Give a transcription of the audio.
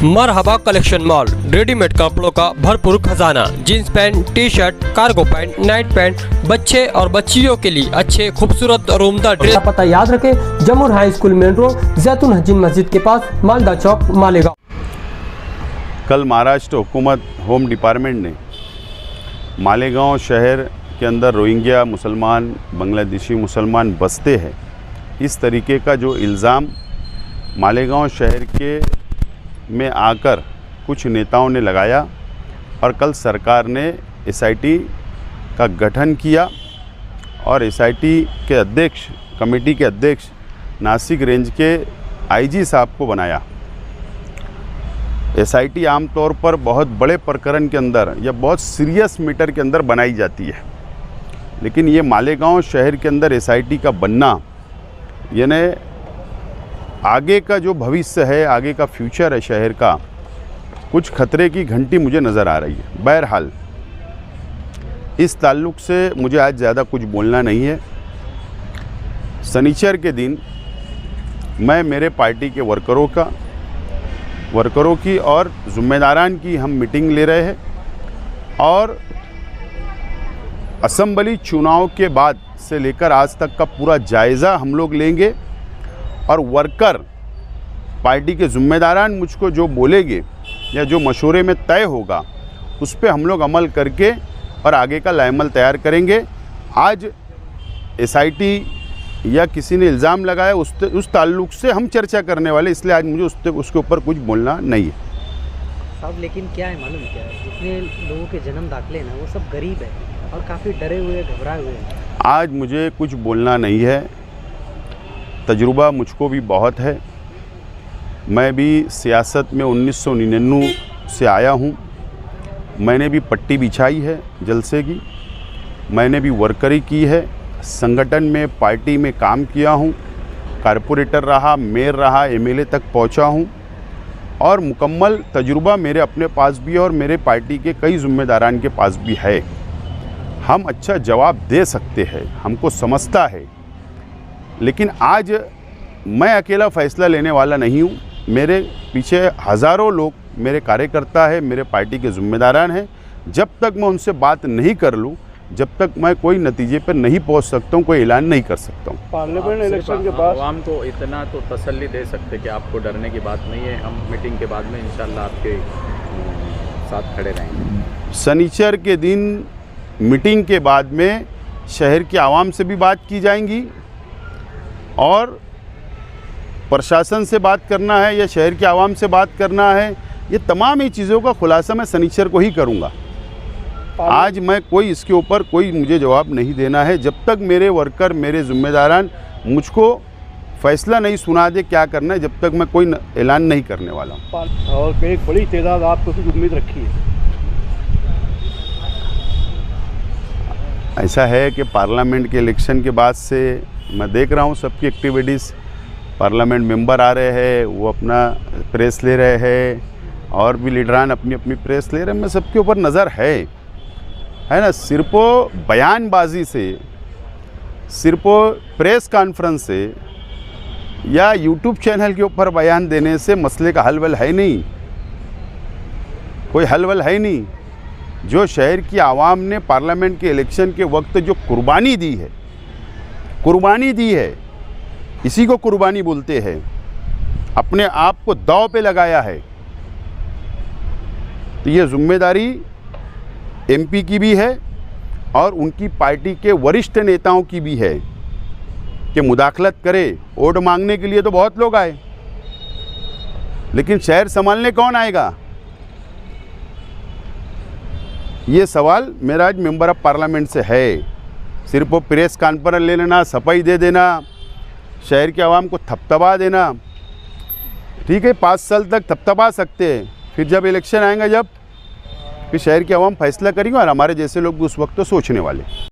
मरहबा collection mall, readymade कपड़ों का भरपूर खजाना, jeans pant, T shirt, cargo pant, night pant, बच्चे और बच्चियों के लिए अच्छे खूबसूरत और उम्दा ड्रेस। पता याद रखें, जमुर हाई स्कूल मेन रोड, जैतून हजीन मस्जिद के पास, मालदा चौक, मालेगांव। कल महाराष्ट्र हुकूमत होम डिपार्टमेंट ने मालेगांव शहर के अंदर रोहिंग्या मुसलमान, बांग्लादेशी मुसलमान बसते हैं, इस तरीके का जो इल्ज़ाम मालेगांव शहर के में आकर कुछ नेताओं ने लगाया और कल सरकार ने एसआईटी का गठन किया और एसआईटी के अध्यक्ष, कमेटी के अध्यक्ष नासिक रेंज के आईजी साहब को बनाया। एसआईटी आमतौर पर बहुत बड़े प्रकरण के अंदर या बहुत सीरियस मैटर के अंदर बनाई जाती है, लेकिन ये मालेगांव शहर के अंदर एसआईटी का बनना, यानी आगे का जो भविष्य है, आगे का फ्यूचर है शहर का, कुछ खतरे की घंटी मुझे नज़र आ रही है। बहरहाल इस ताल्लुक़ से मुझे आज ज़्यादा कुछ बोलना नहीं है। शनिचर के दिन मैं मेरे पार्टी के वर्करों की और ज़िम्मेदारान की हम मीटिंग ले रहे हैं और असेंबली चुनाव के बाद से लेकर आज तक का पूरा जायज़ा हम लोग लेंगे और वर्कर पार्टी के ज़िम्मेदारान मुझको जो बोलेंगे या जो मशवरे में तय होगा उस पर हम लोग अमल करके और आगे का लाएमल तैयार करेंगे। आज एसआईटी या किसी ने इल्ज़ाम लगाया उस ताल्लुक़ से हम चर्चा करने वाले, इसलिए आज मुझे उसके ऊपर कुछ बोलना नहीं है। साहब, लेकिन क्या है मालूम क्या है, जितने लोगों के जन्म दाखिले हैं ना, वो सब गरीब है और काफ़ी डरे हुए, घबराए हुए हैं। आज मुझे कुछ बोलना नहीं है। तजुर्बा मुझको भी बहुत है। मैं भी सियासत में 1999 से आया हूँ। मैंने भी पट्टी बिछाई है जलसे की, मैंने भी वर्करी की है, संगठन में, पार्टी में काम किया हूँ, कारपोरेटर रहा, मेयर रहा, एमएलए तक पहुँचा हूँ और मुकम्मल तजुर्बा मेरे अपने पास भी है और मेरे पार्टी के कई ज़िम्मेदारान के पास भी है। हम अच्छा जवाब दे सकते हैं, हमको समझता है, लेकिन आज मैं अकेला फ़ैसला लेने वाला नहीं हूँ। मेरे पीछे हज़ारों लोग मेरे कार्यकर्ता हैं, मेरे पार्टी के ज़िम्मेदारान हैं। जब तक मैं उनसे बात नहीं कर लूँ, जब तक मैं कोई नतीजे पर नहीं पहुँच सकता हूँ, कोई ऐलान नहीं कर सकता हूँ। पार्लियामेंट इलेक्शन के बाद आवाम को इतना तो तसल्ली दे सकते कि आपको डरने की बात नहीं है, हम मीटिंग के बाद में इंशाल्लाह आपके साथ खड़े रहेंगे। शनिचर के दिन मीटिंग के बाद में शहर के आवाम से भी बात की जाएंगी और प्रशासन से बात करना है या शहर के आवाम से बात करना है, ये तमाम ही चीज़ों का खुलासा मैं शनिचर को ही करूँगा। आज मैं कोई इसके ऊपर कोई मुझे जवाब नहीं देना है जब तक मेरे वर्कर, मेरे ज़िम्मेदारान मुझको फ़ैसला नहीं सुना दे क्या करना है, जब तक मैं कोई ऐलान नहीं करने वाला हूँ। और एक बड़ी तादाद आपको उम्मीद रखी है। ऐसा है कि पार्लियामेंट के इलेक्शन के बाद से मैं देख रहा हूँ सबकी एक्टिविटीज़, पार्लियामेंट मेंबर आ रहे हैं, वो अपना प्रेस ले रहे हैं और भी लीडरान अपनी अपनी प्रेस ले रहे हैं। मैं सबके ऊपर नज़र है ना। सिर्फ बयानबाजी से, सिर्फ प्रेस कॉन्फ्रेंस से या यूट्यूब चैनल के ऊपर बयान देने से मसले का हल वल है नहीं, कोई हल वल है नहीं। जो शहर की आवाम ने पार्लियामेंट के इलेक्शन के वक्त जो कुर्बानी दी है, इसी को कुर्बानी बोलते हैं, अपने आप को दांव पे लगाया है, तो ये जिम्मेदारी एमपी की भी है और उनकी पार्टी के वरिष्ठ नेताओं की भी है कि मुदाखलत करे। वोट मांगने के लिए तो बहुत लोग आए, लेकिन शहर संभालने कौन आएगा? ये सवाल मेरा आज मेंबर ऑफ पार्लियामेंट से है। सिर्फ वो प्रेस कॉन्फ्रेंस ले लेना, सफाई दे देना, शहर के आवाम को थपथपा देना, ठीक है, 5 साल तक थपथपा सकते हैं, फिर जब इलेक्शन आएगा, फिर शहर के आवाम फैसला करेंगे और हमारे जैसे लोग भी उस वक्त तो सोचने वाले।